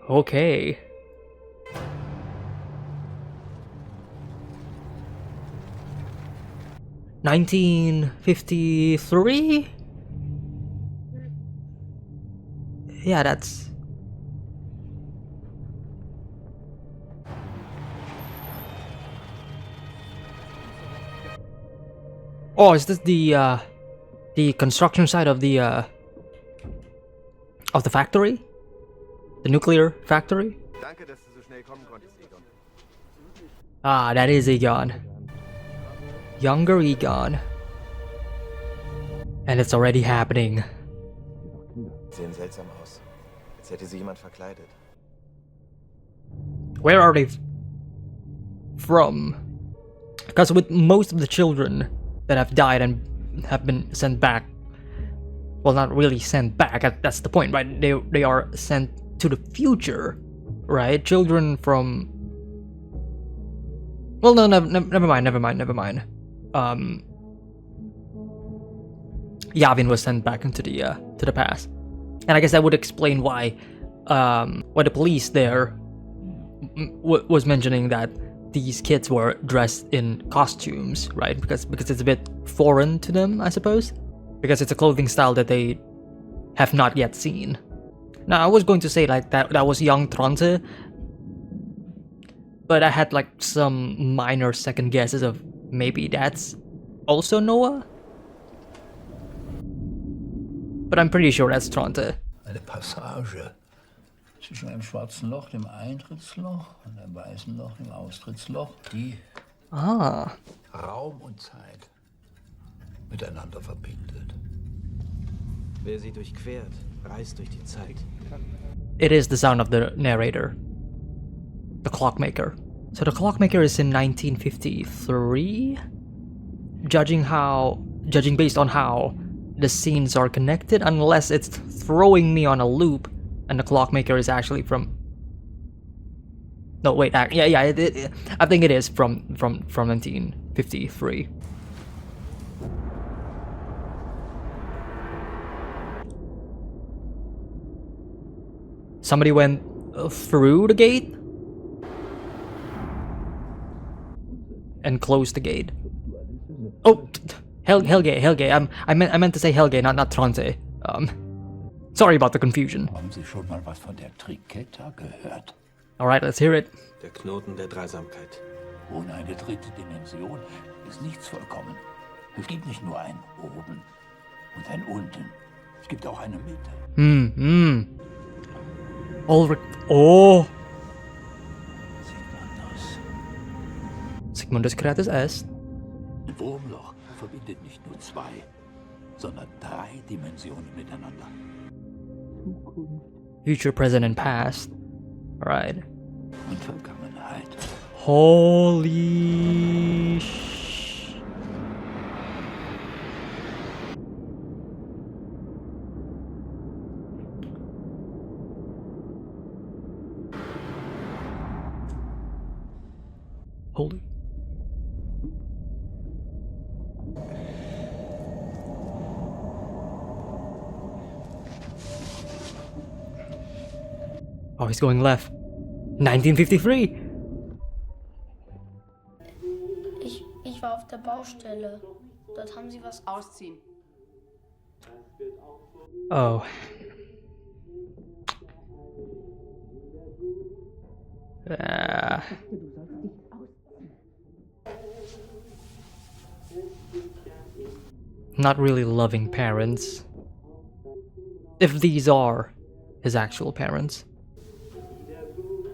Okay. $1953? Yeah, that's... Oh, is this the construction site of the factory? The nuclear factory? Danke, dass du so schnell kommen konntest, Egon. Ah, that is Egon. Younger Egon. And it's already happening. Sehen seltsam aus. Als hätte sie jemand verkleidet. Where are they from? Because with most of the children that have died and have been sent back, well, not really sent back, that's the point, right? They are sent to the future, right? Children from... Well, no, never mind. Yavin was sent back into the past. And I guess that would explain why the police there was mentioning that these kids were dressed in costumes, right? Because it's a bit foreign to them, I suppose. Because it's a clothing style that they have not yet seen. Now, I was going to say like that was young Tronte, but I had like some minor second guesses of maybe that's also Noah. But I'm pretty sure that's Tronte. Eine Passage zwischen einem schwarzen Loch, dem Eintrittsloch, und einem weißen Loch, dem Austrittsloch, die Raum und Zeit miteinander verbindet. Wer sie durchquert, reist durch die Zeit. It is the sound of the narrator. The Clockmaker. So the Clockmaker is in 1953? Judging based on how the scenes are connected, unless it's throwing me on a loop and the Clockmaker is actually from... No, wait, yeah, I think it is from 1953. Somebody went through the gate and closed the gate. Oh, Helge. I meant to say Helge, not Tronte. Sorry about the confusion. Haben Sie schon mal was von der Triketta gehört? Alright, let's hear it. Der Knoten der Dreisamkeit. Ohne eine dritte Dimension ist nichts vollkommen. Es gibt nicht nur ein Oben und ein Unten. Es gibt auch eine Mitte. Ulrich. Oh! Sigmundus. Sigmundus Creatus Est. Ein Wurmloch verbindet nicht nur zwei, sondern drei Dimensionen miteinander. Future, present, and past. Alright. Und Vergangenheit. Holy Holy. Oh, he's going left. 1953. Ich war auf der Baustelle. Dort haben sie was Ausziehen. Oh. Not really loving parents. If these are his actual parents.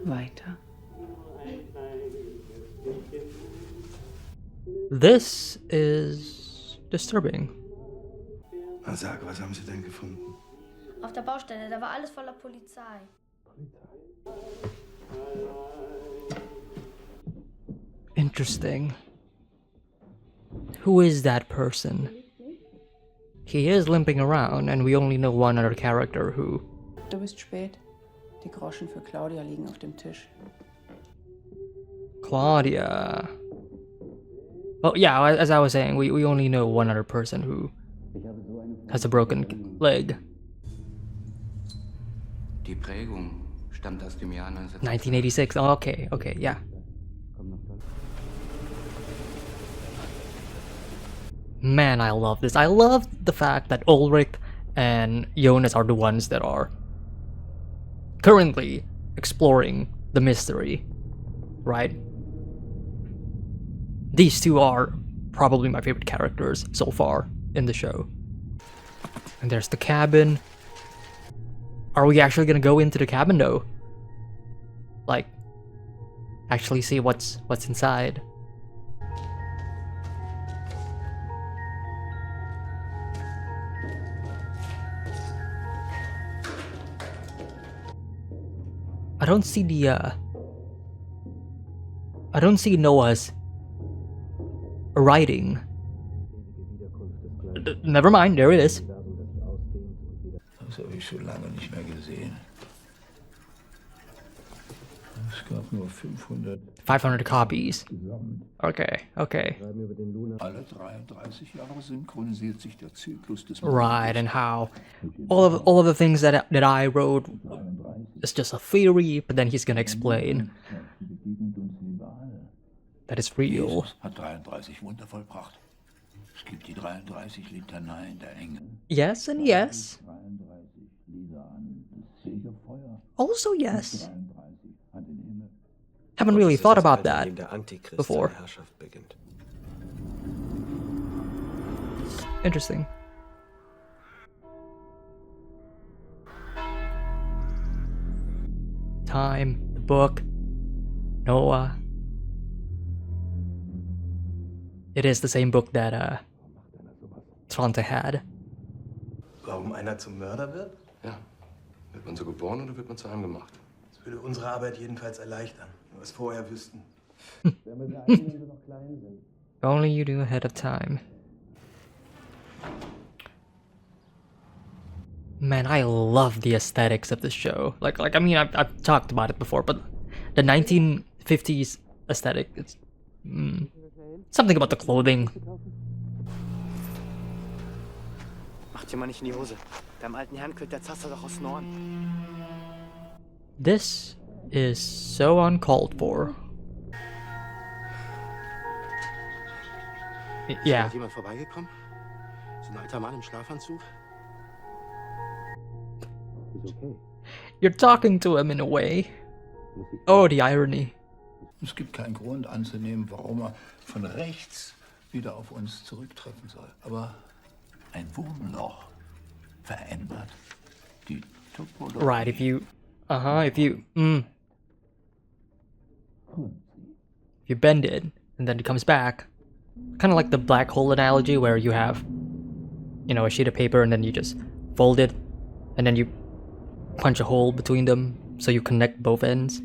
Weiter. This is disturbing. Na sag, was haben Sie denn gefunden? auf der Baustelle. Da war alles voller Polizei. Interesting. Who is that person? He is limping around, and we only know one other character who... Du bist spät. Die Groschen für Claudia liegen auf dem Tisch. Claudia. Well, yeah, as I was saying, we only know one other person who has a broken leg. Die Prägung stammt aus dem Jahr 1986. Oh, okay, okay, yeah. Man, I love this. I love the fact that Ulrich and Jonas are the ones that are currently exploring the mystery, right? These two are probably my favorite characters so far in the show. And there's the cabin. Are we actually gonna go into the cabin though? Like, actually see what's inside? I don't see the I don't see Noah's writing. Never mind, there it is. Das habe ich schon lange nicht mehr gesehen. Es gab nur 500 500 copies. gesamt. Okay, okay. Alle 33 Jahre synchronisiert sich der Zyklus des Right, and how all of the things that I wrote is just a theory, but then he's gonna explain begegnet uns überall. that it's real. Jesus hat 33 Wunder vollbracht. Es gibt die 33 Litaneien der Engel. Yes and yes. 33 Lieder an das sege Feuer. Also yes. 33 an den Himmel. Haven't really Das ist thought das about Alter, that in dem der Antichrist before. seine Herrschaft beginnt. Interesting. Time, the book, Noah. It is the same book that Tronte had. Warum einer zum Mörder wird? Ja. Wird man so geboren oder wird man zu einem gemacht? Das würde unsere Arbeit jedenfalls erleichtern, wenn wir es vorher wüssten. If only you knew ahead of time. Man, I love the aesthetics of this show. Like I mean, I've talked about it before, but the 1950s aesthetic, it's something about the clothing. Mach dir mal nicht in die Hose. Deinem alten Herrn quillt der Zaster doch aus Norden. This is so uncalled for. Yeah. Ist jemand vorbeigekommen? So ein alter Mann im Schlafanzug? Ist okay. You're talking to him in a way. Oh, the irony. Es gibt keinen Grund anzunehmen, warum er von rechts wieder auf uns zurücktreffen soll. Aber ein Wurmloch verändert die Topologie. Right, if you bend it and then it comes back, kind of like the black hole analogy where you have, you know, a sheet of paper and then you just fold it and then you punch a hole between them so you connect both ends.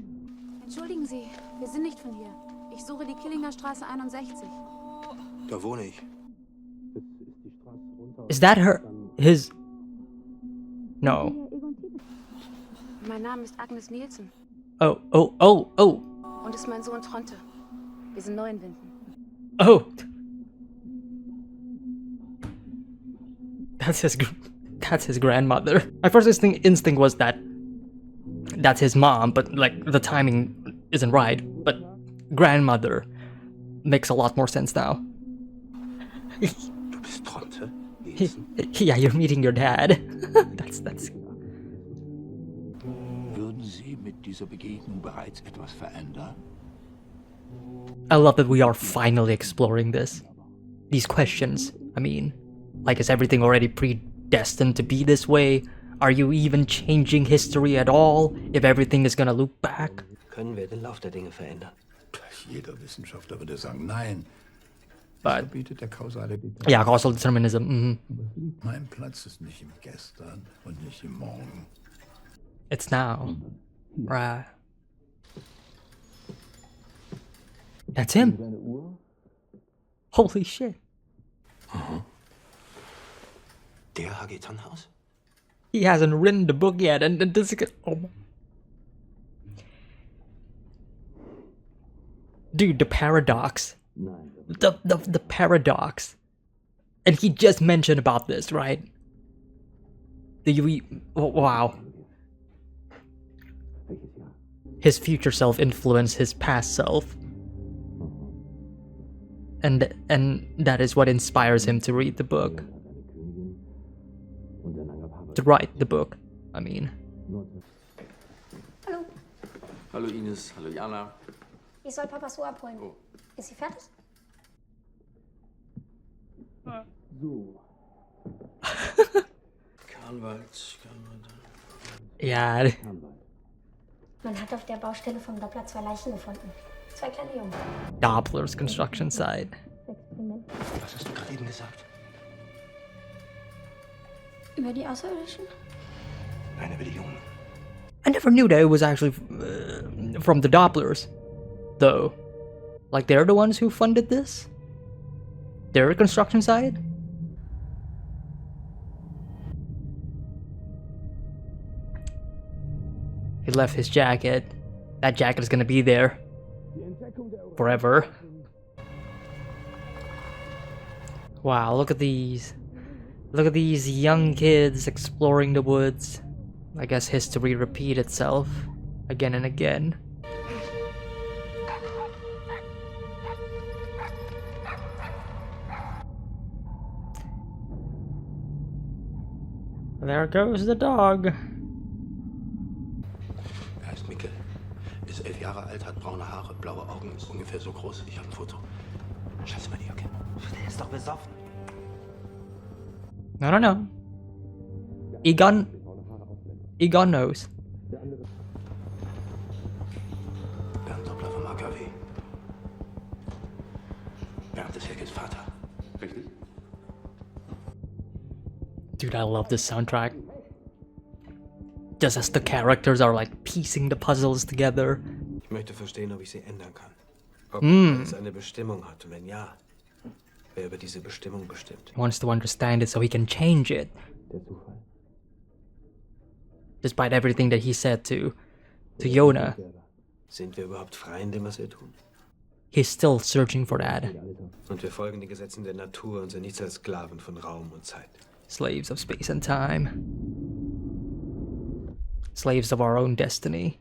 Entschuldigen Sie, wir sind nicht von hier. Ich suche die Killinger Straße 61. Da wohne ich. Is that his? No. Mein Name ist Agnes Nielsen Oh. und ist mein Sohn Tronte. Wir sind neu in Winden. Oh. That's his grandmother. My first instinct was that that's his mom, but like the timing isn't right. But grandmother makes a lot more sense now. Du bist Tronte? Yeah, you're meeting your dad. That's. Würden Sie mit dieser Begegnung bereits etwas verändern? I love that we are finally exploring these questions. I mean, like, is everything already predestined to be this way? Are you even changing history at all if everything is gonna loop back? Können wir den Lauf der Dinge verändern? Jeder Wissenschaftler würde sagen, nein. But Verbietet der kausale Determinismus. yeah, causal determinism. Mein Platz ist nicht im Gestern und nicht im Morgen. It's now, right? That's him. Holy shit! Der H.G. Tannhaus? He hasn't written the book yet, and this is dude, the paradox. The paradox. And he just mentioned about this, right? Wow. his future self influenced his past self. And that is what inspires him to read the book. To write the book, I mean. Hallo. Hallo Ines, hallo Jana. Ich soll Papas Uhr abholen. Oh. Ist sie fertig? So. Karnwald. Ja, Man hat auf der Baustelle vom Doppler 2 Leichen gefunden. 2 kleine Jungen. Doppler's construction site. Experiment. Was hast du gerade eben gesagt? Über die Außerirdischen? Nein, über die Jungen. I never knew that it was actually from the Dopplers, though. Like, they're the ones who funded this? Their construction site? He left his jacket. That jacket is gonna be there forever. Wow, look at these. Look at these young kids exploring the woods. I guess history repeats itself again and again. There goes the dog. Er heißt Mikkel. Ist 11 Jahre alt, hat braune Haare, blaue Augen, ist ungefähr so groß. Ich habe ein Foto. Scheiße, mal die Jacke. Der ist doch besoffen. I don't know. Egon knows. Bernd Doppler vom AKW. Bernd ist Helges Vater. Richtig? Dude, I love this soundtrack. Just as the characters are like piecing the puzzles together. Ich möchte verstehen, ob ich sie ändern kann. Ob es eine Bestimmung hat. Und wenn ja, wer über diese Bestimmung bestimmt. He wants to understand it so he can change it. Der Zufall. Despite everything that he said to Yona, Sind wir überhaupt frei in dem, was wir tun? he's still searching for that. Und wir folgen den Gesetzen der Natur und sind nichts als Sklaven von Raum und Zeit. Slaves of space and time. Slaves of our own destiny.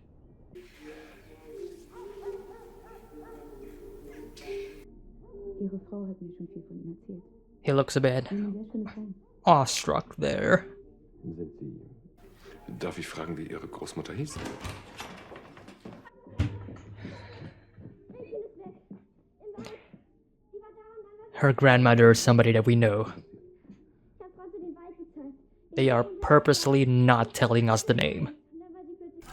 Ihre Frau hat mir schon viel von ihm erzählt. He looks a bit Eine sehr schöne Frau. awestruck there. Sind Sie. Darf ich fragen, wie Ihre Großmutter hieß? Her grandmother is somebody that we know. They are purposely not telling us the name.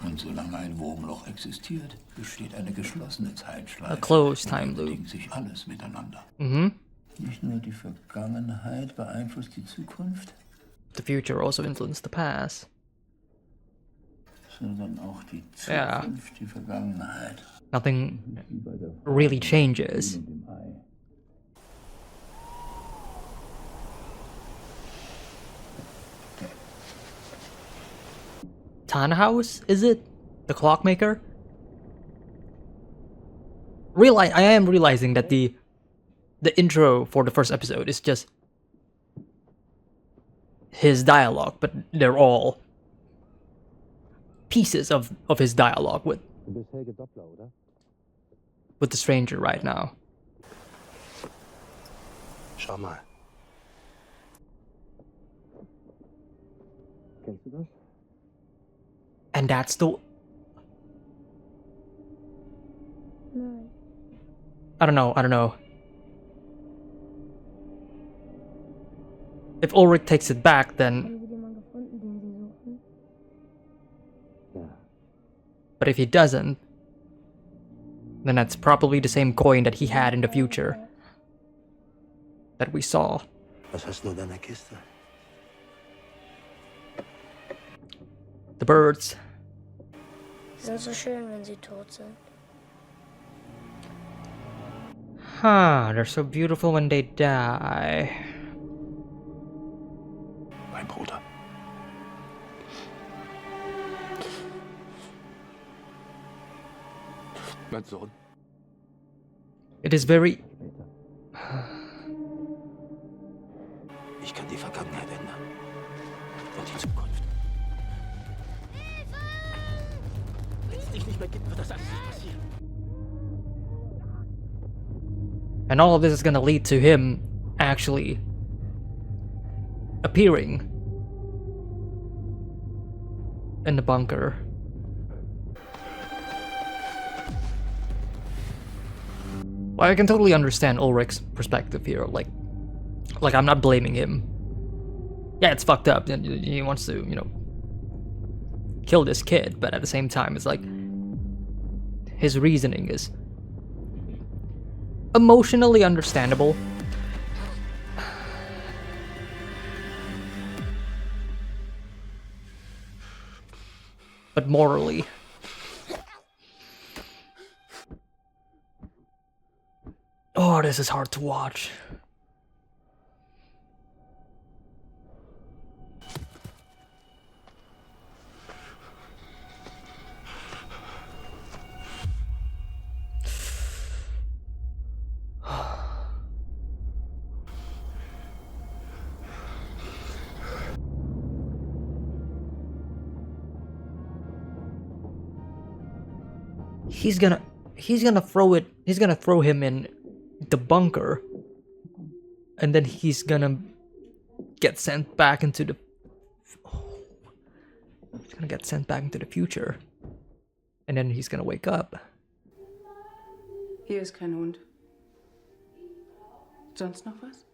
Und solange ein Wurmloch existiert, besteht eine geschlossene Zeitschleife. A closed time loop. Bedingt sich alles miteinander. Mhm. Nicht nur die Vergangenheit beeinflusst die Zukunft, The future also influenced the past. sondern auch die Ja. Zukunft die Vergangenheit. Nothing Wie bei der really changes. und dem Ei. Tannhaus, is it? The clockmaker? I am realizing that the intro for the first episode is just his dialogue, but they're all pieces of his dialogue with the stranger right now. Schau mal. Kennst du das? And that's the... Nein. I don't know. If Ulrich takes it back, then... Haben Sie jemanden gefunden, den Sie suchen? Ja. But if he doesn't, then that's probably the same coin that he had in the future. That we saw. Was hast du in deiner Kiste? The birds. Sie sind so schön, wenn sie tot sind. Huh, they're so beautiful when they die. Mein Bruder. Mein Sohn. It is very... Ich kann die Vergangenheit ändern. Und die Zukunft. dich nicht mehr gibt, wird das alles nicht passieren. And all of this is gonna lead to him actually appearing in the bunker. Well, I can totally understand Ulrich's perspective here. Like I'm not blaming him. Yeah, it's fucked up. He wants to, kill this kid, but at the same time, it's like his reasoning is emotionally understandable. But morally, oh, this is hard to watch. He's gonna throw him in the bunker, and then he's gonna get sent back into the future, and then he's gonna wake up. Hier ist kein Hund. Sonst noch was?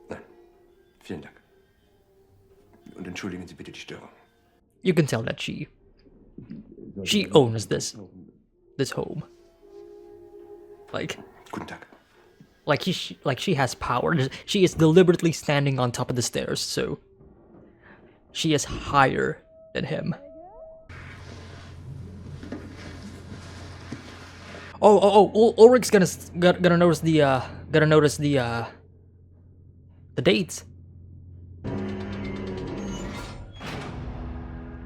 Nein. Vielen Dank. Und entschuldigen Sie bitte die Störung. You can tell that she owns this home. Guten Tag. Like she has power. She is deliberately standing on top of the stairs, so she is higher than him. Ulrich's gonna notice the dates.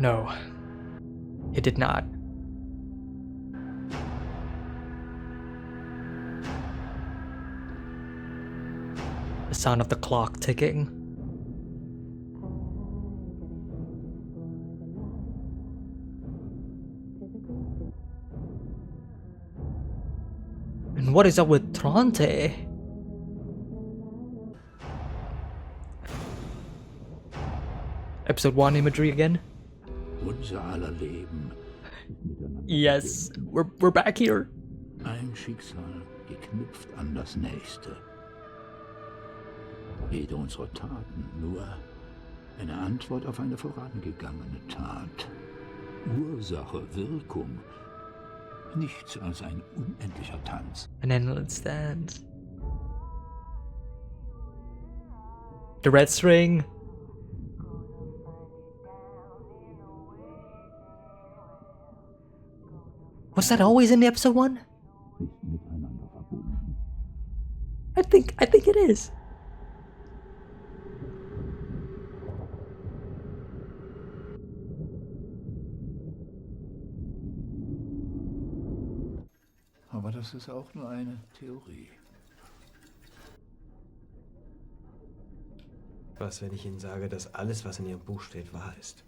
No, he did not. The sound of the clock ticking. And what is up with Tronte? Episode 1 imagery again. Unser aller Leben ist miteinander Yes, we're back here. ein Schicksal geknüpft an das nächste. Jede unserer Taten nur eine Antwort auf eine vorangegangene Tat. Ursache, Wirkung. Nichts als ein unendlicher Tanz. An endless dance. The red string. Was that always in the episode 1? Ist miteinander verbunden. I think it is. Aber das ist auch nur eine Theorie. Was, wenn ich Ihnen sage, dass alles, was in Ihrem Buch steht, wahr ist?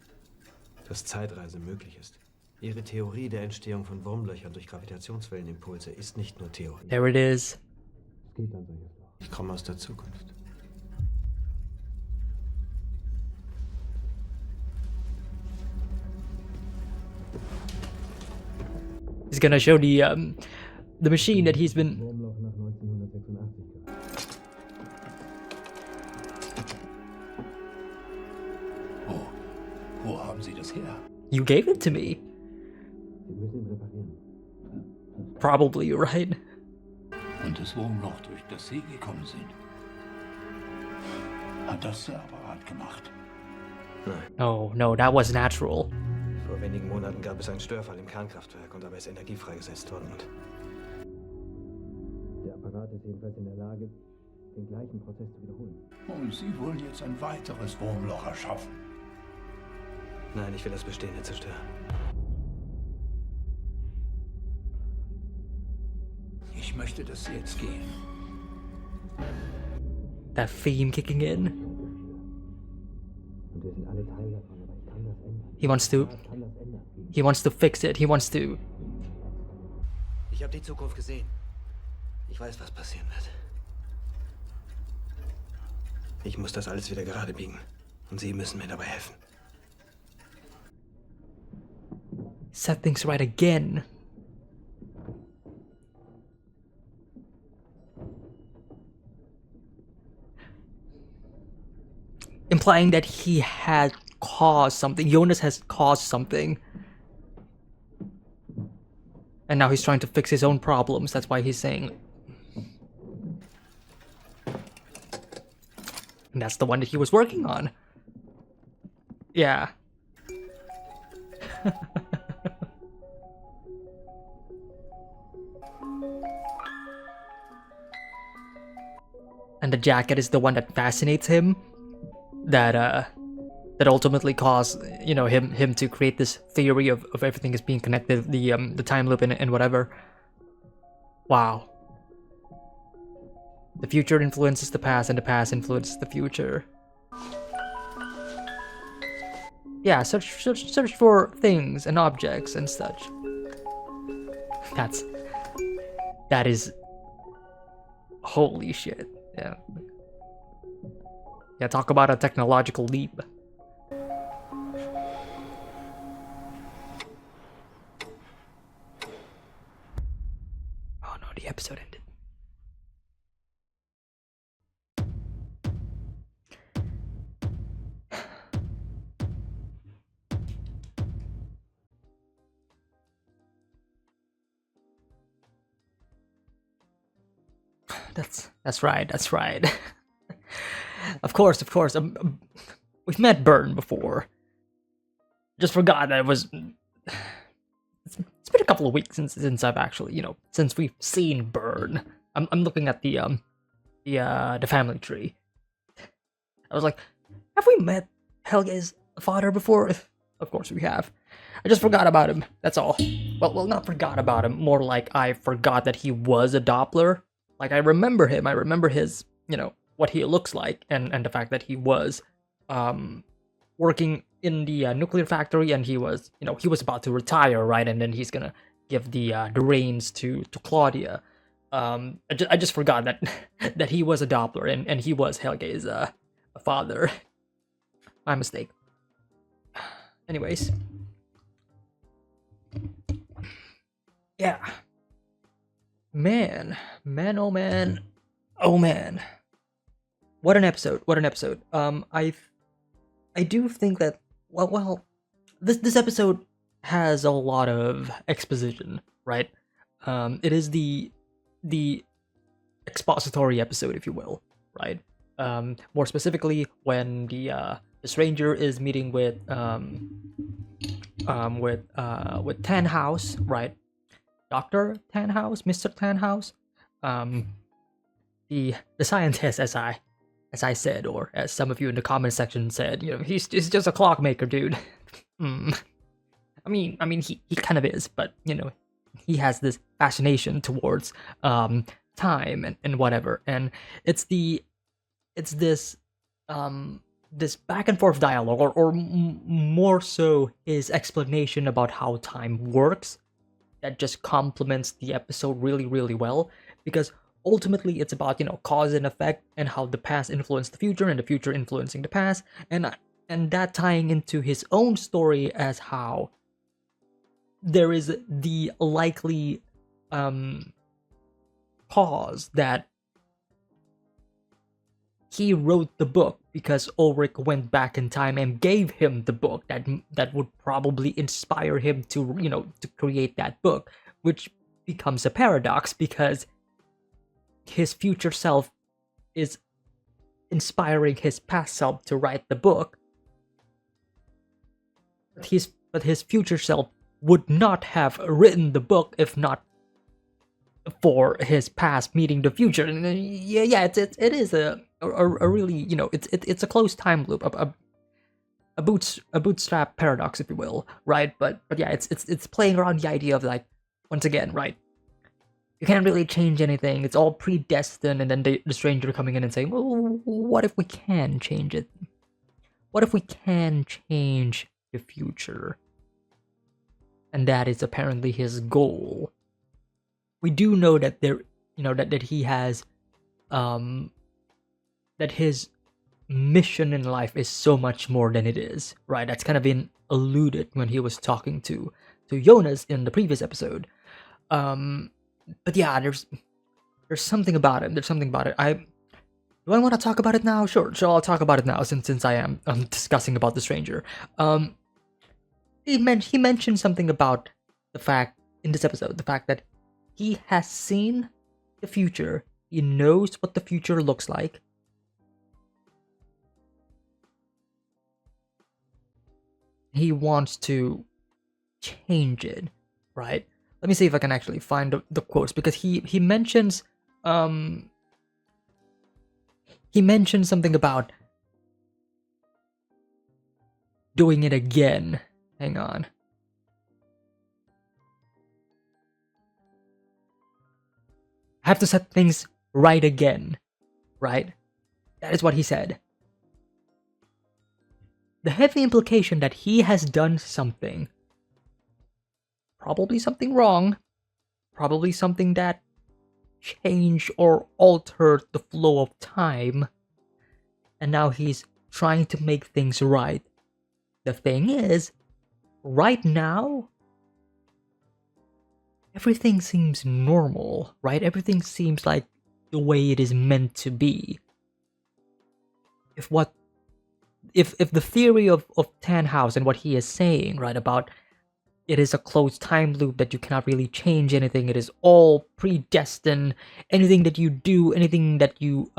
Dass Zeitreise möglich ist? Ihre Theorie der Entstehung von Wurmlöchern durch Gravitationswellenimpulse ist nicht nur Theorie. There it is. Es geht an solches Loch. Ich komme aus der Zukunft. He's gonna show the machine that he's been. Wurmloch nach 1986. Wo haben Sie das her? You gave it to me. Sie müssen ihn reparieren. Probably, right? Und das Wurmloch, durch das Sie gekommen sind. Hat das der Apparat gemacht? Oh, no, that was natural. Vor wenigen Monaten gab es einen Störfall im Kernkraftwerk und dabei ist Energie freigesetzt worden. Und der Apparat ist jedenfalls in der Lage, den gleichen Prozess zu wiederholen. Und Sie wollen jetzt ein weiteres Wurmloch erschaffen? Nein, ich will das Bestehende zerstören. Ich möchte, dass Sie jetzt gehen. That theme kicking in. Und wir sind alle Teil davon, aber ich kann das ändern. He wants to. Ich kann das ändern. He wants to fix it. He wants to. Ich habe die Zukunft gesehen. Ich weiß, was passieren wird. Ich muss das alles wieder gerade biegen. Und Sie müssen mir dabei helfen. Set things right again. Implying that he had caused something. Jonas has caused something. And now he's trying to fix his own problems. That's why he's saying. And that's the one that he was working on. Yeah. And the jacket is the one that fascinates him. That ultimately caused, you know, him to create this theory of everything is being connected, the time loop and whatever. Wow. The future influences the past, and the past influences the future. Yeah, search for things and objects and such. That is holy shit. Yeah. Yeah, talk about a technological leap. Oh no, the episode ended. That's right. Of course. We've met Burn before. Just forgot that it was. It's been a couple of weeks since I've actually, you know, since we've seen Burn. I'm looking at the family tree. I was like, have we met Helge's father before? Of course we have. I just forgot about him. That's all. Well, not forgot about him. More like I forgot that he was a Doppler. Like, I remember him. I remember his, you know, what he looks like, and the fact that he was working in the nuclear factory, and he was, you know, he was about to retire, right? And then he's gonna give the reins to Claudia. I just forgot that that he was a Doppler, and he was Helge's father. My mistake. Anyways. Yeah. Man, oh man. What an episode. I do think that well this episode has a lot of exposition, right? It is the expository episode, if you will, right? More specifically, when the stranger is meeting with Tannhaus, right? Dr. Tannhaus, Mr. Tannhaus, the scientist, as I said, or as some of you in the comment section said, you know, he's just a clockmaker, dude. I mean, he kind of is, but you know, he has this fascination towards time and whatever, and it's this back and forth dialogue, or more so his explanation about how time works, that just complements the episode really well, because ultimately it's about, you know, cause and effect, and how the past influenced the future, and the future influencing the past, and that tying into his own story as how there is the likely cause that he wrote the book because Ulrich went back in time and gave him the book that would probably inspire him to, you know, to create that book, which becomes a paradox because his future self is inspiring his past self to write the book. But his future self would not have written the book if not for his past meeting the future. And it is a really, you know, it's a closed time loop, a bootstrap paradox, if you will, right? But yeah, it's playing around the idea of, like, once again, right, you can't really change anything, it's all predestined, and then the stranger coming in and saying, well, what if we can change it? What if we can change the future? and that is apparently his goal. We do know that that he has that his mission in life is so much more than it is, right? That's kind of been alluded when he was talking to Jonas in the previous episode. But yeah, there's something about it. There's something about it. Do I want to talk about it now? Sure, I'll talk about it now since I am discussing about the stranger. He mentioned something about the fact in this episode, the fact that he has seen the future. He knows what the future looks like. He wants to change it, right? Let me see if I can actually find the quotes, because he mentions something about doing it again. Hang on. I have to set things right again, right? That is what he said. The heavy implication that he has done something, probably something wrong, probably something that changed or altered the flow of time, and now he's trying to make things right. The thing is, right now, everything seems normal, right? Everything seems like the way it is meant to be. If the theory of Tannhaus and what he is saying, right, about it is a closed time loop that you cannot really change anything, it is all predestined, anything that you do, anything that you,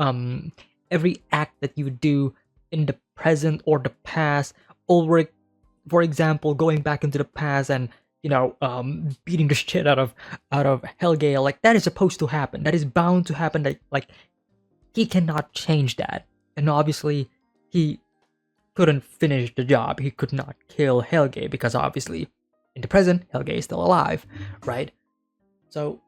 every act that you do in the present or the past, or for example, going back into the past and, beating the shit out of Helge, like, that is supposed to happen, that is bound to happen, like, he cannot change that. And obviously, he couldn't finish the job. He could not kill Helge because obviously in the present Helge is still alive, right? So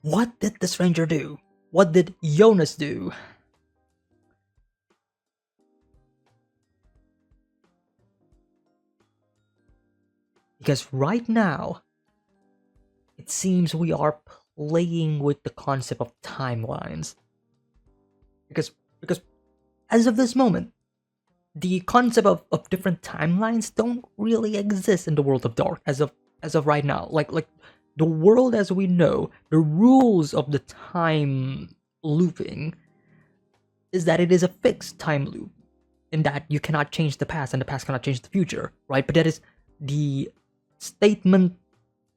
what did the stranger do? What did Jonas do? Because right now it seems we are playing with the concept of timelines. Because as of this moment, the concept of different timelines don't really exist in the world of Dark as of right now. Like the world as we know, the rules of the time looping is that it is a fixed time loop, in that you cannot change the past and the past cannot change the future, right? But that is the statement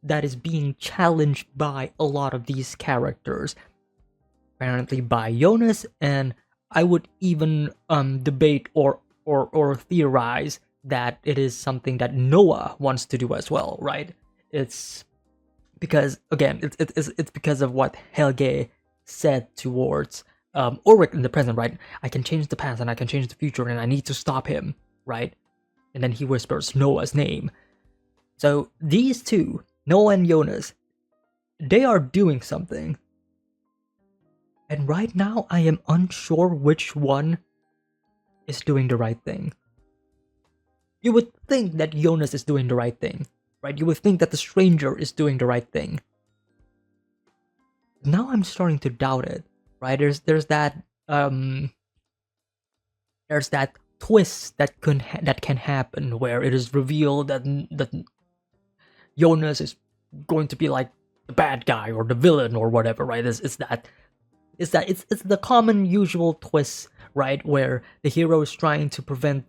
that is being challenged by a lot of these characters, apparently by Jonas, and I would even debate or theorize that it is something that Noah wants to do as well, right? It's because, again, it's because of what Helge said towards Ulrich in the present, right? I can change the past and I can change the future and I need to stop him, right? And then he whispers Noah's name. So these two, Noah and Jonas, they are doing something. And right now, I am unsure which one is doing the right thing. You would think that Jonas is doing the right thing, right? You would think that the stranger is doing the right thing. Now I'm starting to doubt it, right? There's that twist that can happen where it is revealed that Jonas is going to be like the bad guy or the villain or whatever, right? It's the common usual twist, right, where the hero is trying to prevent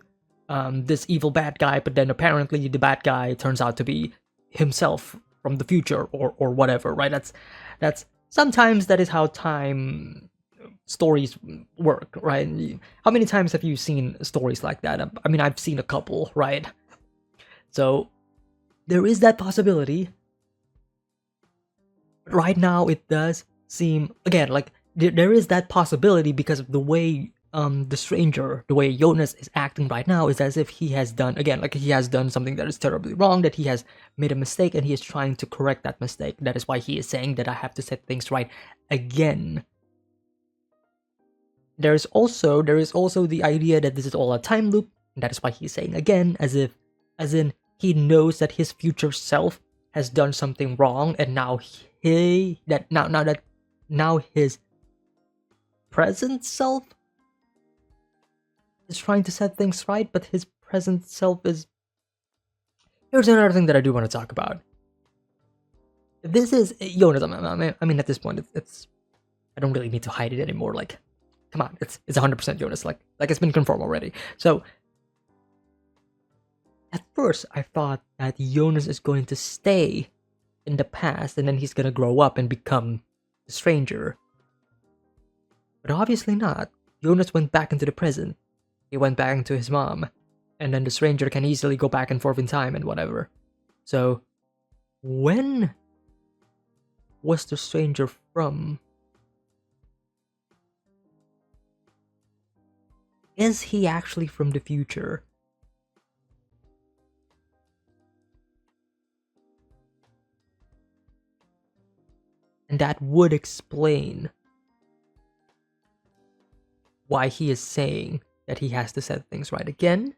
this evil bad guy, but then apparently the bad guy turns out to be himself from the future or whatever, right? That's sometimes that is how time stories work, right? How many times have you seen stories like that? I mean, I've seen a couple, right? So there is that possibility. But right now it does seem, again, like there is that possibility because of the way the stranger, the way Jonas is acting right now, is as if he has done, again, like he has done something that is terribly wrong, that he has made a mistake and he is trying to correct that mistake. That is why he is saying that I have to set things right again. There is also the idea that this is all a time loop, and that is why he's saying again, as in he knows that his future self has done something wrong, and now now his present self is trying to set things right, but his present self is... Here's another thing that I do want to talk about. This is Jonas. I mean, at this point, it's I don't really need to hide it anymore. Like, come on, it's 100% Jonas. Like it's been confirmed already. So at first, I thought that Jonas is going to stay in the past, and then he's gonna grow up and become the stranger. But obviously not. Jonas went back into the present. He went back into his mom, and then the stranger can easily go back and forth in time and whatever. So, when was the stranger from? Is he actually from the future? And that would explain why he is saying that he has to set things right again.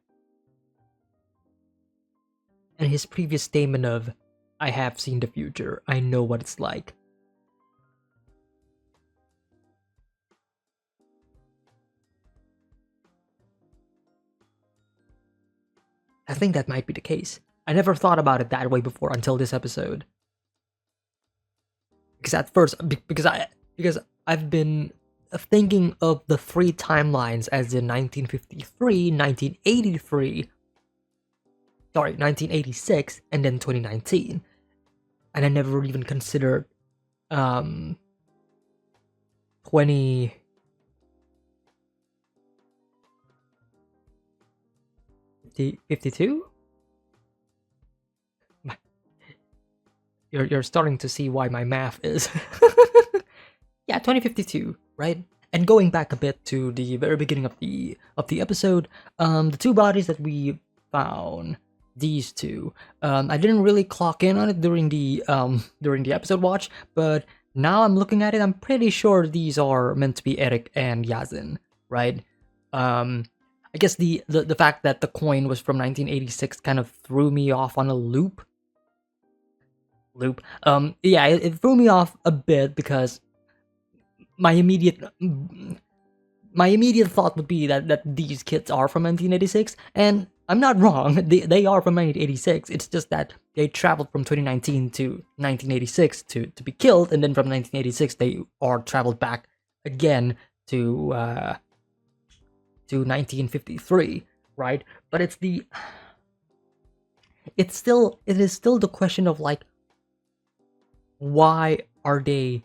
And his previous statement of, I have seen the future, I know what it's like. I think that might be the case. I never thought about it that way before until this episode. Because at first, because I've been thinking of the three timelines as in 1953, 1986, and then 2019. And I never even considered 52? You're starting to see why my math is. Yeah, 2052, right? And going back a bit to the very beginning of the episode, the two bodies that we found, these two, I didn't really clock in on it during the episode watch, but now I'm looking at it, I'm pretty sure these are meant to be Eric and Yazin, right? I guess the fact that the coin was from 1986 kind of threw me off on a loop. Yeah, it threw me off a bit because my immediate thought would be that these kids are from 1986, and I'm not wrong. They are from 1986. It's just that they traveled from 2019 to 1986 to be killed, and then from 1986 they are traveled back again to 1953, right? But it is still the question of like, why are they?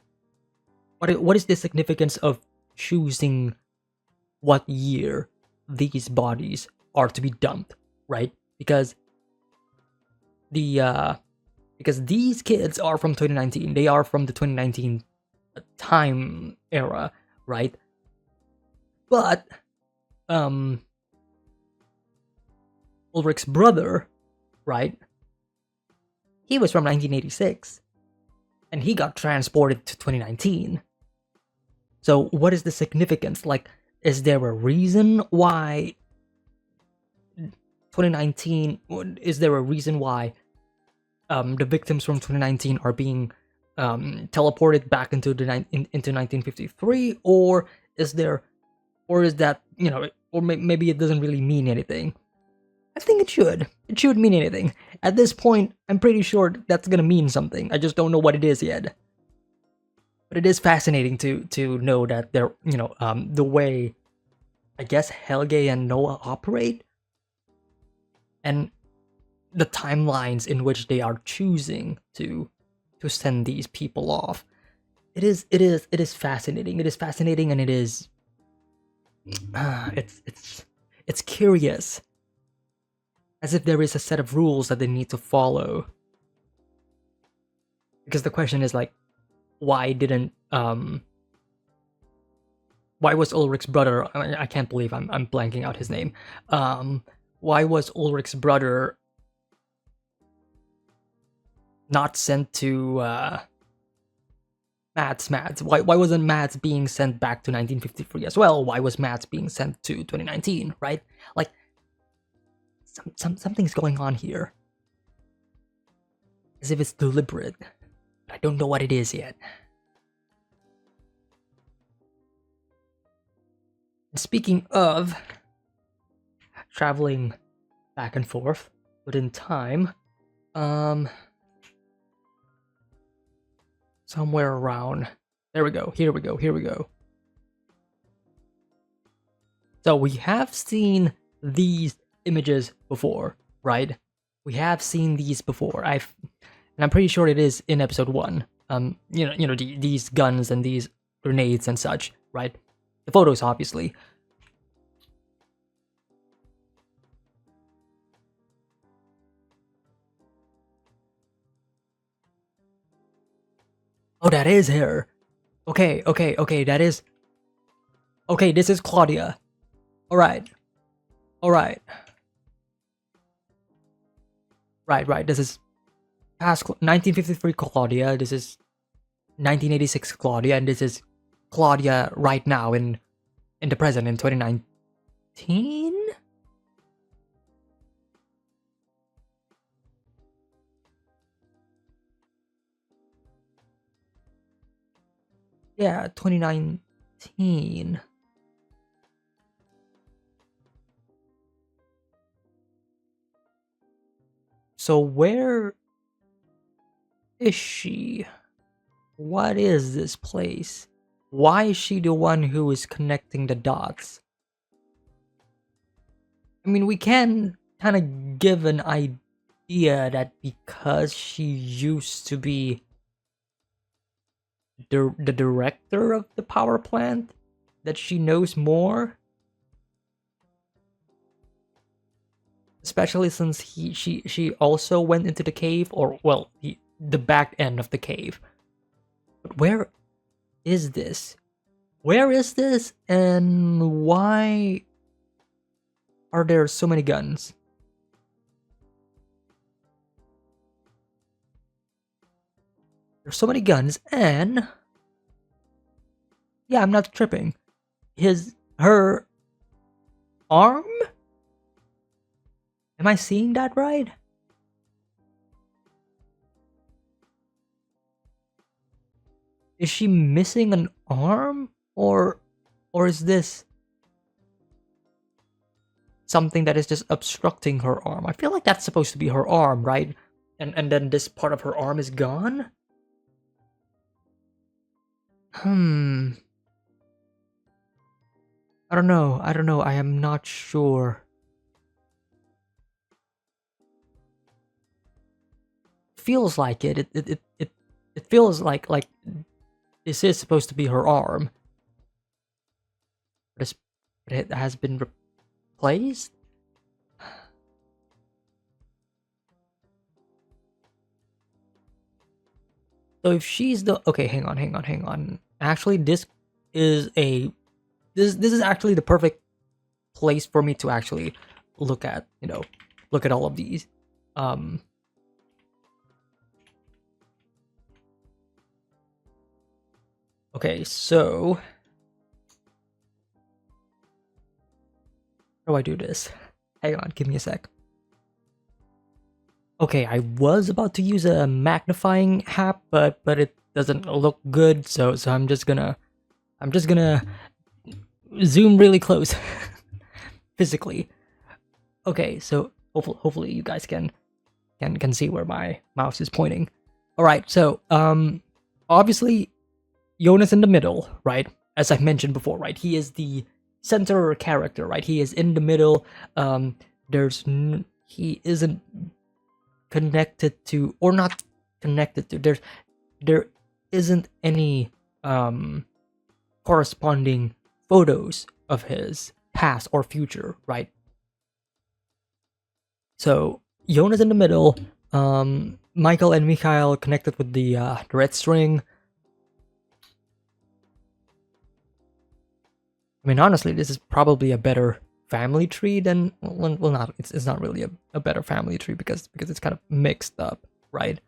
What is the significance of choosing what year these bodies are to be dumped, right? Because these kids are from 2019. They are from the 2019 time era, right? But Ulrich's brother, right? He was from 1986. And he got transported to 2019. So what is the significance? Like, is there a reason why 2019? Is there a reason why the victims from 2019 are being teleported back into 1953, or is that or maybe it doesn't really mean anything? I think it should. It should mean anything. At this point, I'm pretty sure that's gonna mean something. I just don't know what it is yet. But it is fascinating to know that they're, the way, I guess, Helge and Noah operate, and the timelines in which they are choosing to send these people off. It is fascinating. It is fascinating, and it is it's curious. As if there is a set of rules that they need to follow. Because the question is like, why was Ulrich's brother, I can't believe I'm blanking out his name. Why was Ulrich's brother not sent to Mads? Why wasn't Mads being sent back to 1953 as well? Why was Mads being sent to 2019, right? Like, something's going on here. as if it's deliberate. I don't know what it is yet. And speaking of traveling back and forth within time, somewhere around, there we go, here we go. So we have seen these images before, right? We have seen these before. And I'm pretty sure it is in episode 1. These guns and these grenades and such, right? The photos, obviously. Oh, that is her. Okay, that is... Okay, this is Claudia. Alright. Right, this is past 1953 Claudia, this is 1986 Claudia, and this is Claudia right now in the present, in 2019? Yeah, 2019. So where is she? What is this place? Why is she the one who is connecting the dots? I mean, we can kind of give an idea that because she used to be the director of the power plant, that she knows more. Especially since she also went into the cave, or well, the back end of the cave. But where is this? Where is this, and why are there so many guns? There's so many guns, and yeah, I'm not tripping. Her arm? Am I seeing that right? Is she missing an arm? Or is this something that is just obstructing her arm? I feel like that's supposed to be her arm, right? And then this part of her arm is gone? I don't know. I am not sure. Feels like it. It feels like this is supposed to be her arm. But it has been replaced? So if she's the... Okay, hang on. Actually, this is actually the perfect place for me to actually look at all of these. Okay, so how do I do this? Hang on, give me a sec. Okay, I was about to use a magnifying app, but it doesn't look good, so I'm just gonna zoom really close physically. Okay, so hopefully you guys can see where my mouse is pointing. All right, so obviously Jonas in the middle, right? As I mentioned before, right? He is the center character, right? He is in the middle. He isn't connected to, or not connected to. There isn't any corresponding photos of his past or future, right? So Jonas in the middle. Michael and Mikhail connected with the red string. I mean, honestly, this is probably a better family tree than... Well, not... It's not really a better family tree because it's kind of mixed up, right?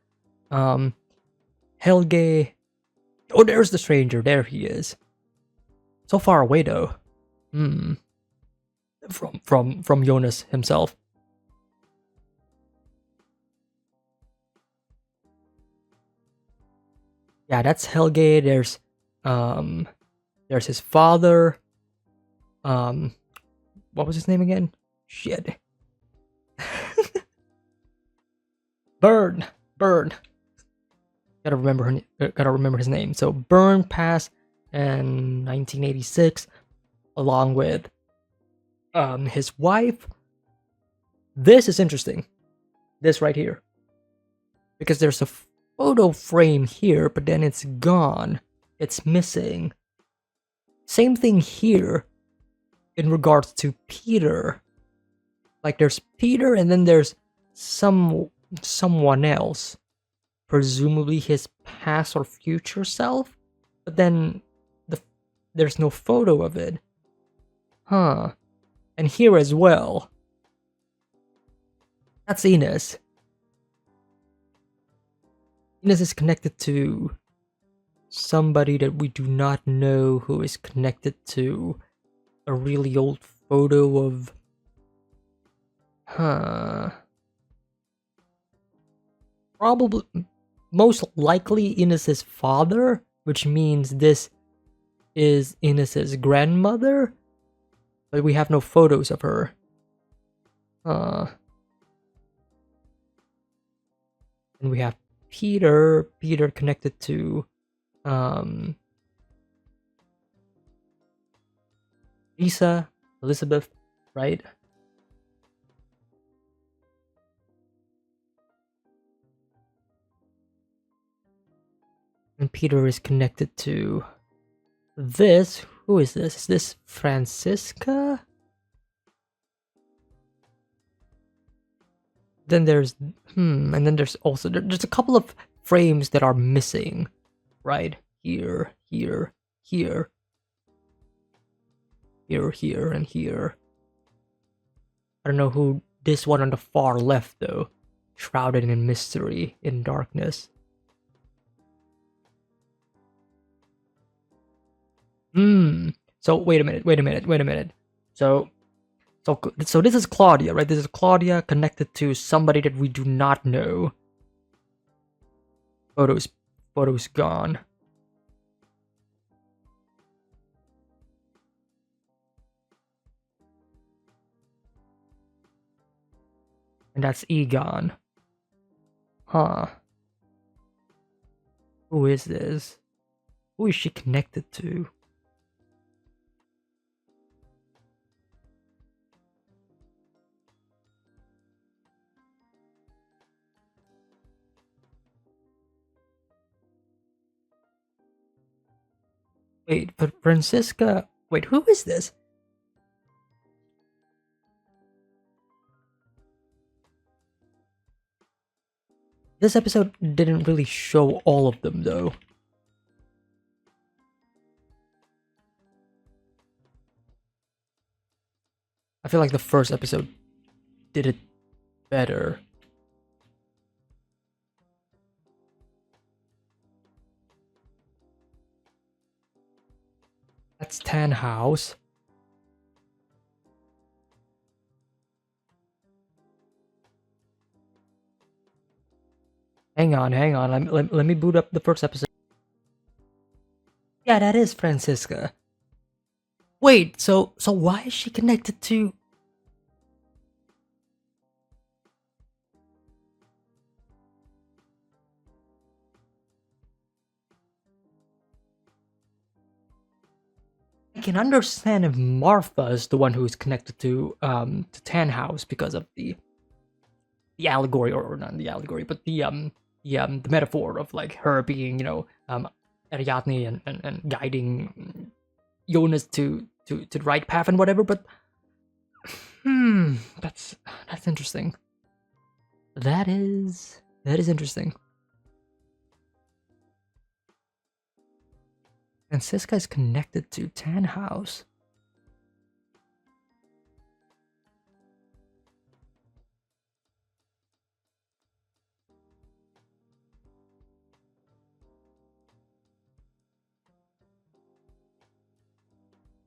Helge... Oh, there's the stranger. There he is. So far away, though. From Jonas himself. Yeah, that's Helge. There's his father. What was his name again? Shit. Burn. Gotta remember his name. So Burn passed in 1986, along with his wife. This is interesting. This right here, because there's a photo frame here, but then it's gone. It's missing. Same thing here in regards to Peter. Like there's Peter and then there's someone else, presumably his past or future self, but then there's no photo of it. Huh. And here as well. That's Ines. Ines is connected to somebody that we do not know, who is connected to a really old photo of... Probably, most likely Ines's father, which means this is Ines's grandmother, but we have no photos of her. And we have Peter connected to Lisa, Elizabeth, right? And Peter is connected to this. Who is this? Is this Francisca? Then there's and then there's also there's a couple of frames that are missing, right? Here, and here. I don't know who this one on the far left though, shrouded in mystery, in darkness. So wait a minute. So this is Claudia, right? This is Claudia connected to somebody that we do not know. Photos gone. And that's Egon. Huh. Who is this? Who is she connected to? Wait, but Francisca... Wait, who is this? This episode didn't really show all of them, though. I feel like the first episode did it better. That's Tannhaus. Hang on. Let me boot up the first episode. Yeah, that is Francisca. Wait, so why is she connected to... I can understand if Martha is the one who is connected to Tannhaus because of the allegory, or not the allegory, but the metaphor of like her being, you know, Ariadne and guiding Jonas to the right path and whatever. But that's interesting. That is interesting. Francisca is connected to Tannhaus.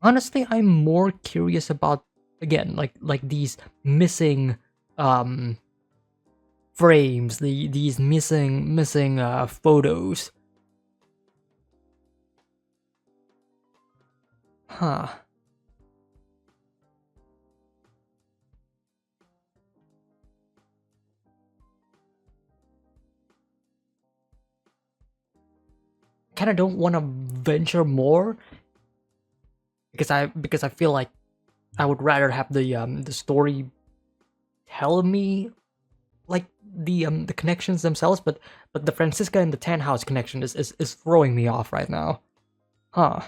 Honestly, I'm more curious about, again, like these missing frames, these missing photos. Huh. Kind of don't want to venture more because I feel like I would rather have the story tell me like the connections themselves, but the Franziska and the Tannhaus connection is throwing me off right now. Huh.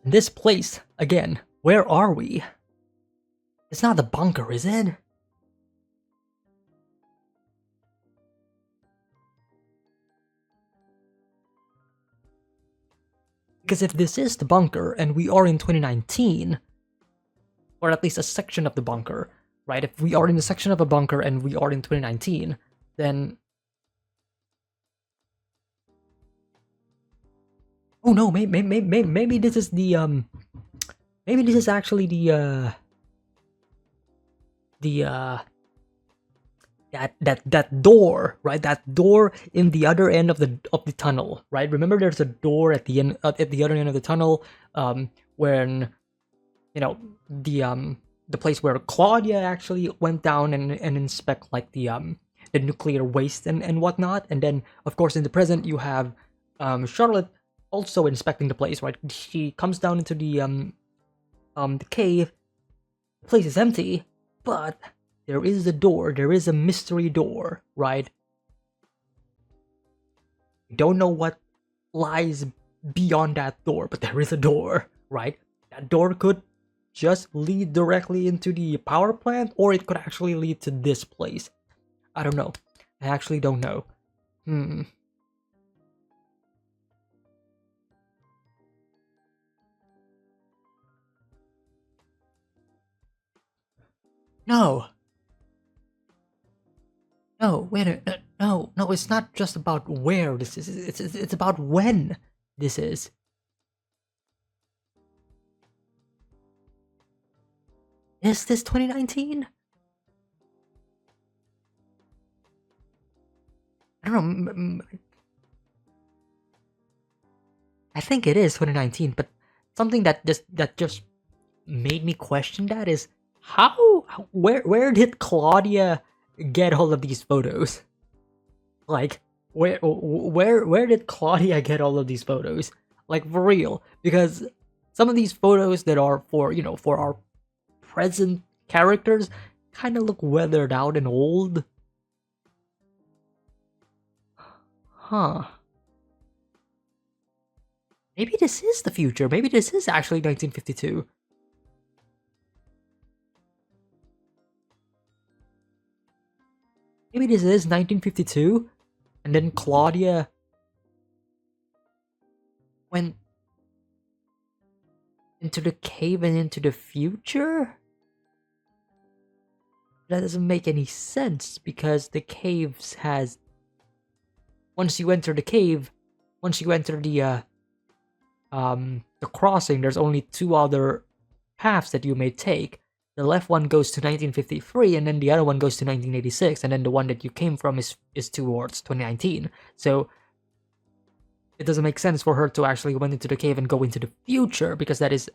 This place again. Where are we? It's not the bunker, is it? Because if this is the bunker and we are in 2019, or at least a section of the bunker, right? If we are in a section of a bunker and we are in 2019, then... Oh no, maybe this is the, maybe this is actually that door, right? That door in the other end of the tunnel, right? Remember, there's a door at the end at the other end of the tunnel, when you know the place where Claudia actually went down and inspect like the nuclear waste and whatnot, and then of course in the present you have Charlotte also inspecting the place, right? She comes down into the cave. The place is empty, but there is a door. There is a mystery door, right? We don't know what lies beyond that door, but there is a door, right? That door could just lead directly into the power plant, or it could actually lead to this place. I don't know. I actually don't know. No. No, wait a minute. No, it's not just about where this is. It's about when this is. Is this 2019? I don't know. I think it is 2019, but something that just made me question that is where did Claudia get all of these photos? Like, where did Claudia get all of these photos? Like, for real, because some of these photos that are for our present characters kind of look weathered out and old. Huh. Maybe this is the future. Maybe this is actually 1952. Maybe this is 1952, and then Claudia went into the cave and into the future? That doesn't make any sense, because the caves has... Once you enter the cave, once you enter the crossing, there's only two other paths that you may take. The left one goes to 1953, and then the other one goes to 1986, and then the one that you came from is towards 2019. So it doesn't make sense for her to actually went into the cave and go into the future, because that is...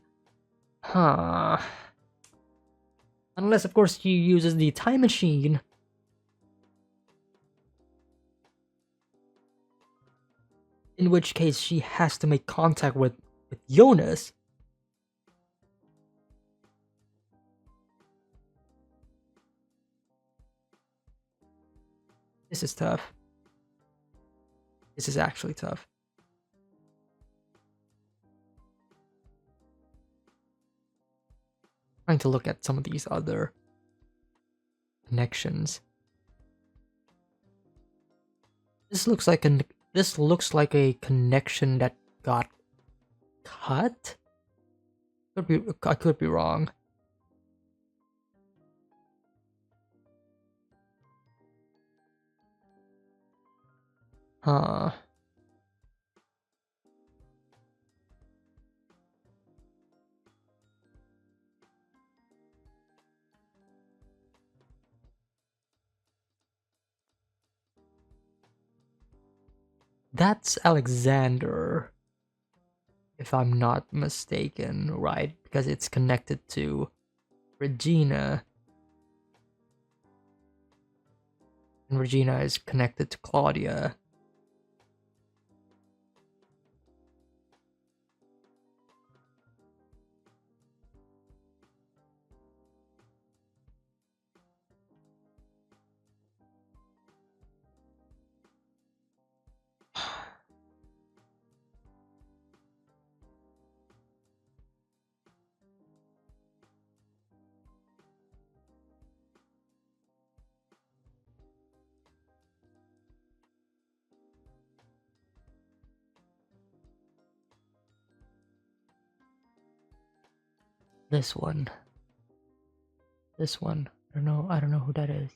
Huh... Unless, of course, she uses the time machine. In which case, she has to make contact with Jonas. This is tough. This is actually tough. Trying to look at some of these other connections. This looks like a connection that got cut. I could be wrong. Huh. That's Alexander. if I'm not mistaken, right? Because it's connected to Regina. And Regina is connected to Claudia. This one. This one. I don't know who that is.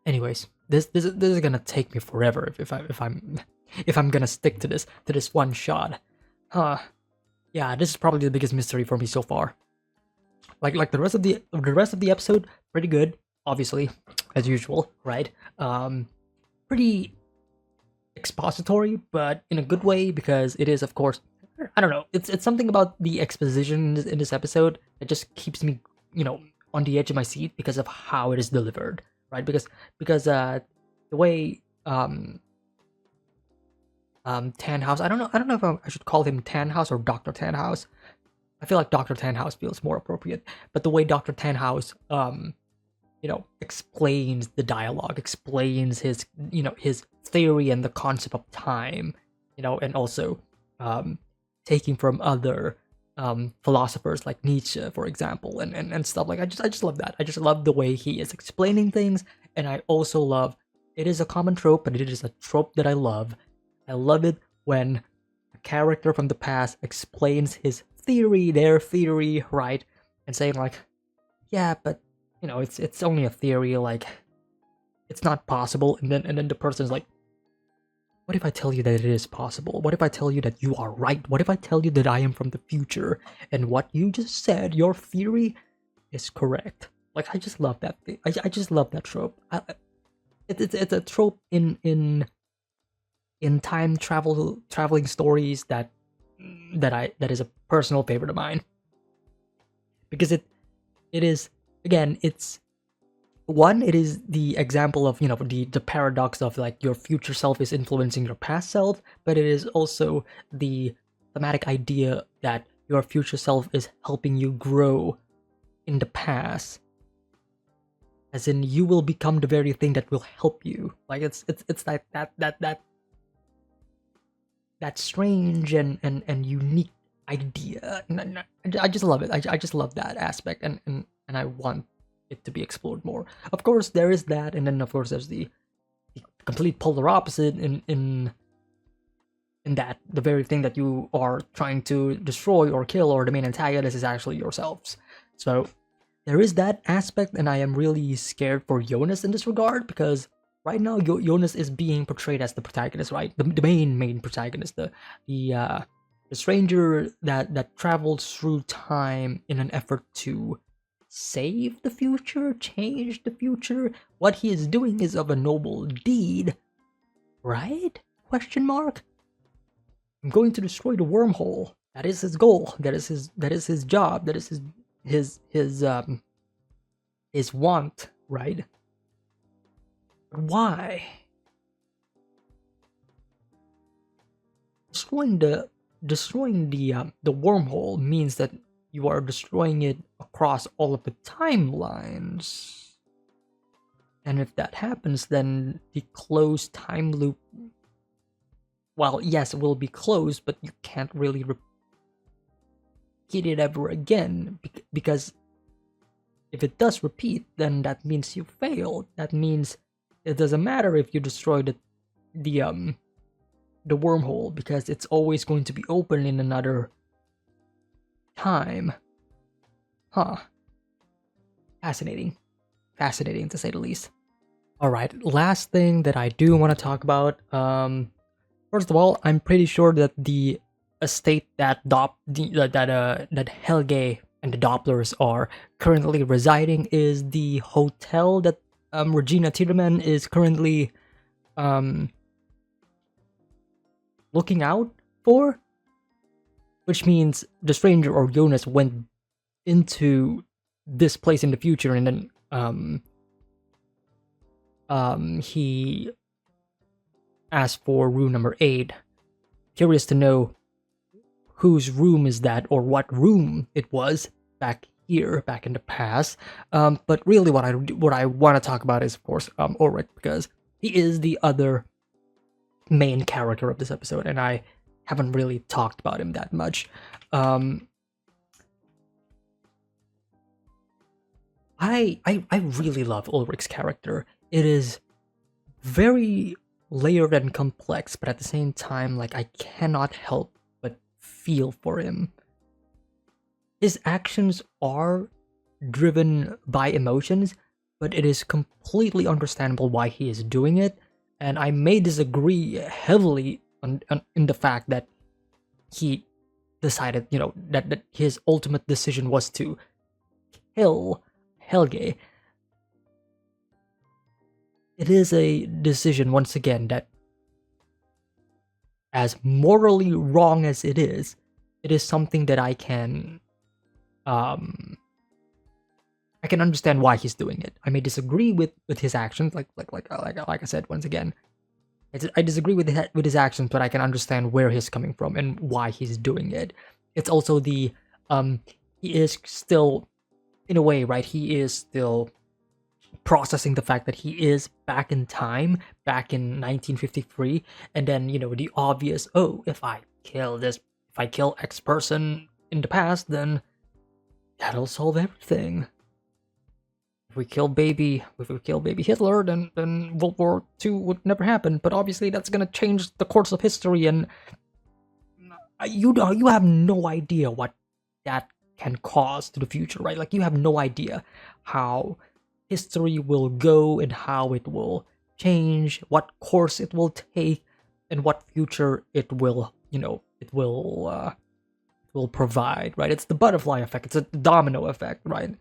Anyways, this is gonna take me forever if I'm gonna stick to this one shot. Yeah, this is probably the biggest mystery for me so far. Like the rest of the episode, pretty good, obviously, as usual, right? Pretty expository, but in a good way, because it is, of course, I don't know, it's something about the exposition in this episode that just keeps me, on the edge of my seat because of how it is delivered, right? Because the way Tannhaus, I don't know if I should call him Tannhaus or Dr. Tannhaus. I feel like Dr. Tannhaus feels more appropriate, but the way Dr. Tannhaus explains the dialogue, explains his theory and the concept of time, and also taking from other philosophers like Nietzsche, for example, and stuff like. I just love that. I just love the way he is explaining things, and I also love, it is a common trope, but it is a trope that I love. I love it when a character from the past explains his theory, their theory, right, and saying like, yeah, but it's only a theory, like it's not possible, and then the person's like, what if I tell you that it is possible? What if I tell you that you are right? What if I tell you that I am from the future and what you just said, your theory, is correct? Like, I just love that thing. I just love that trope. It's a trope in time traveling stories that is a personal favorite of mine, because it is, again, it is the example of the paradox of like your future self is influencing your past self, but it is also the thematic idea that your future self is helping you grow in the past, as in you will become the very thing that will help you. Like it's like that strange and unique idea, and I just love it. I just love that aspect, and I want it to be explored more. Of course, there is that, and then of course there's the complete polar opposite in that the very thing that you are trying to destroy or kill, or the main antagonist, is actually yourselves. So there is that aspect, and I am really scared for Jonas in this regard, because right now Jonas is being portrayed as the protagonist, right? The main protagonist, the stranger that travels through time in an effort to save the future, change the future. What he is doing is of a noble deed, right? Question mark. I'm going to destroy the wormhole. That is his goal. That is his job. That is his want, right? Why? Destroying the wormhole means that you are destroying it across all of the timelines. And if that happens, then the closed time loop, well, yes, it will be closed, but you can't really repeat it ever again, because if it does repeat, then that means you failed. That means it doesn't matter if you destroy the wormhole, because it's always going to be open in another time. Fascinating to say the least. All right, last thing that I do want to talk about. First of all, I'm pretty sure that the estate that Helge and the Dopplers are currently residing is the hotel that Regina Tiedemann is currently looking out for, which means the stranger or Jonas went into this place in the future, and then he asked for room number 8. Curious to know whose room is that, or what room it was back here, back in the past. But really, what I want to talk about is, of course, Ulrich, because he is the other main character of this episode, and I haven't really talked about him that much. I really love Ulrich's character. It is very layered and complex, but at the same time, like, I cannot help but feel for him. His actions are driven by emotions, but it is completely understandable why he is doing it, and I may disagree heavily in the fact that he decided, you know, that his ultimate decision was to kill Helge. It is a decision, once again, that, as morally wrong as it is something that I can understand why he's doing it. I may disagree with his actions, like I said, once again, I disagree with his actions, but I can understand where he's coming from and why he's doing it. It's also the he is still, in a way, right? He is still processing the fact that he is back in time, back in 1953, and then, you know, the obvious, oh, if I kill X person in the past, then that'll solve everything. If we kill baby Hitler, then World War II would never happen. But obviously, that's gonna change the course of history, and you have no idea what that can cause to the future, right? Like, you have no idea how history will go and how it will change, what course it will take, and what future it will, you know, it will provide, right? It's the butterfly effect. It's a domino effect, right?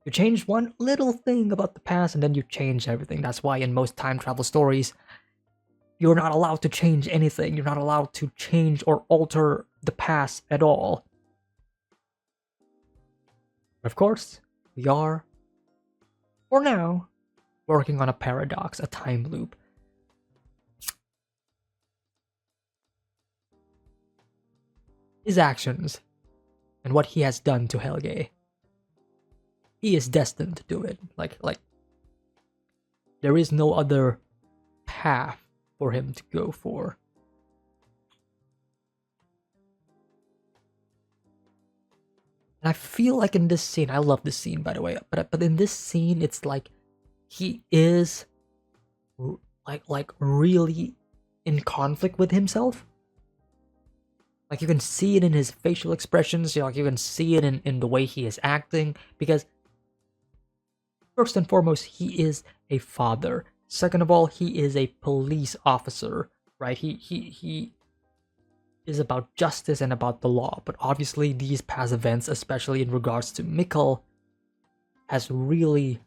You change one little thing about the past, and then you change everything. That's why in most time travel stories, you're not allowed to change anything. You're not allowed to change or alter the past at all. Of course, we are, for now, working on a paradox, a time loop. His actions and what he has done to Helge, he is destined to do it. Like there is no other path for him to go for. And I feel like in this scene, I love this scene, by the way, but in this scene, it's like he is like really in conflict with himself. Like, you can see it in his facial expressions, you know, like, you can see it in the way he is acting, because first and foremost, he is a father. Second of all, he is a police officer, right? He is about justice and about the law, but obviously these past events, especially in regards to Mikkel, has really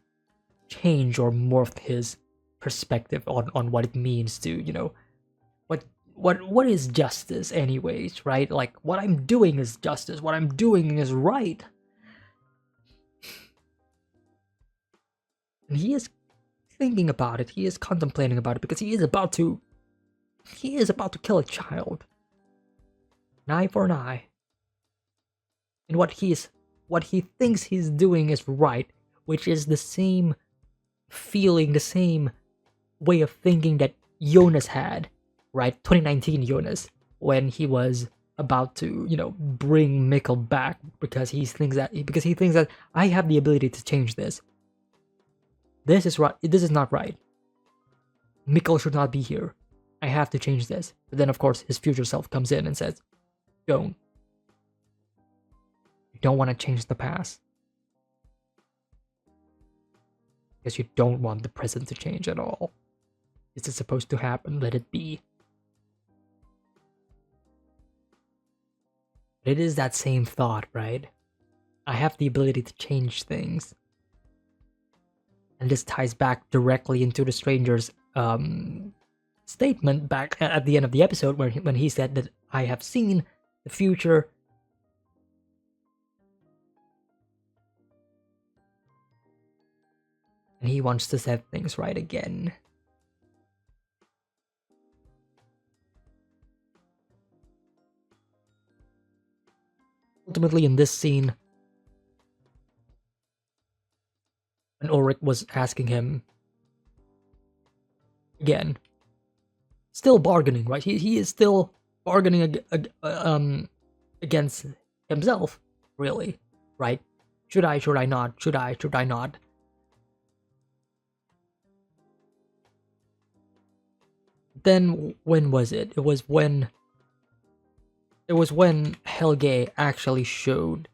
changed or morphed his perspective on what it means to, you know, what is justice anyways, right? Like, what I'm doing is justice, what I'm doing is right. And he is thinking about it, he is contemplating about it, because he is about to kill a child. An eye for an eye. And what he thinks he's doing is right, which is the same feeling, the same way of thinking that Jonas had, right? 2019 Jonas, when he was about to, you know, bring Mikkel back, because he thinks that I have the ability to change this. This is right. This is not right. Mikkel should not be here. I have to change this. But then, of course, his future self comes in and says, don't. You don't want to change the past. Because you don't want the present to change at all. This is supposed to happen. Let it be. But it is that same thought, right? I have the ability to change things. And this ties back directly into the stranger's statement back at the end of the episode when he said that I have seen the future. And he wants to set things right again. Ultimately, in this scene, when Ulrich was asking him again, still bargaining, right? He is still bargaining against himself, really, right? Should I not? Should I not? Then when was it? It was when Helge actually showed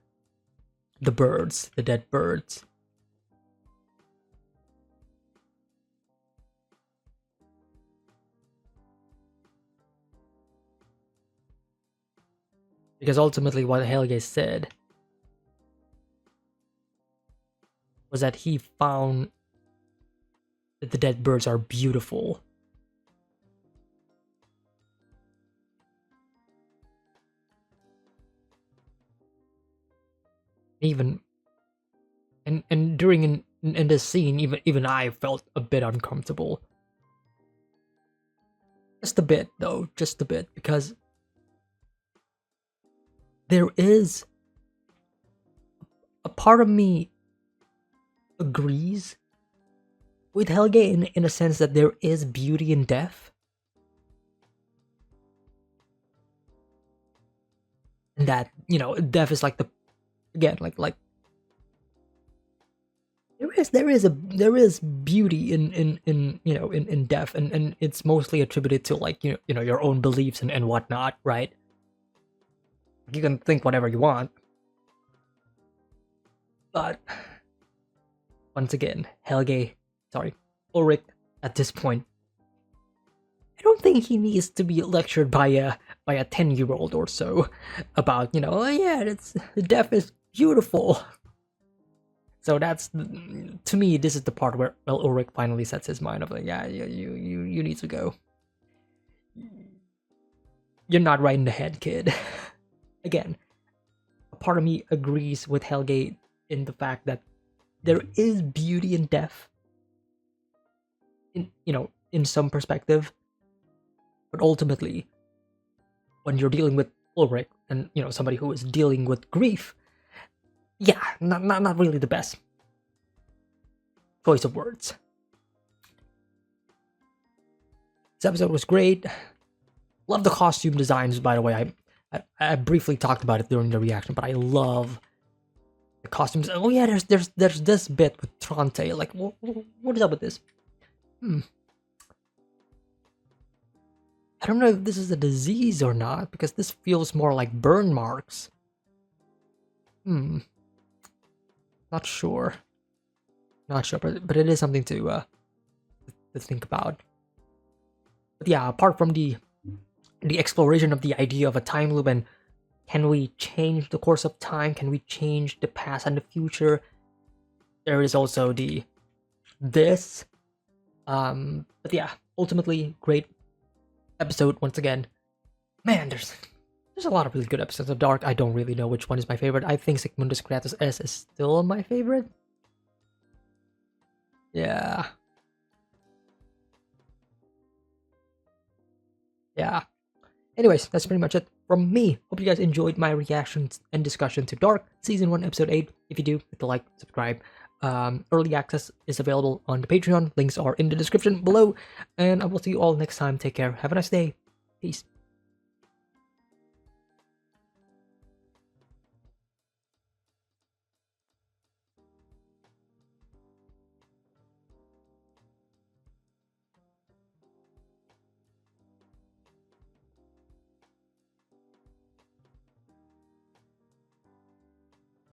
the birds, the dead birds. Because ultimately what Helge said was that he found that the dead birds are beautiful. Even and during in this scene, even I felt a bit uncomfortable. Just a bit, though, just a bit, because there is a part of me agrees with Helge in a sense that there is beauty in death. And that, you know, death is like the, again, like there is beauty in you know in death, and it's mostly attributed to like you know your own beliefs and whatnot, right? You can think whatever you want, but once again, Ulrich, at this point, I don't think he needs to be lectured by a 10-year-old or so about, you know, oh yeah, death is beautiful. So that's, to me, this is the part where Ulrich finally sets his mind of like, yeah, you need to go. You're not right in the head, kid. Again, a part of me agrees with Helge in the fact that there is beauty in death, in some perspective, but ultimately, when you're dealing with Ulrich and somebody who is dealing with grief, yeah, not really the best choice of words. This episode was great. Love the costume designs, by the way. I briefly talked about it during the reaction, but I love the costumes. Oh yeah, there's this bit with Tronte. Like, what is up with this? I don't know if this is a disease or not, because this feels more like burn marks. Not sure. Not sure, but it is something to think about. But yeah, apart from the exploration of the idea of a time loop and can we change the course of time? Can we change the past and the future? There is also this. But yeah, ultimately great episode once again. Man, there's a lot of really good episodes of Dark. I don't really know which one is my favorite. I think Sigmundus Kratos S is still my favorite. Yeah. Anyways, that's pretty much it from me. Hope you guys enjoyed my reactions and discussion to Dark Season 1, Episode 8. If you do, hit the like, subscribe. Early access is available on the Patreon. Links are in the description below. And I will see you all next time. Take care. Have a nice day. Peace.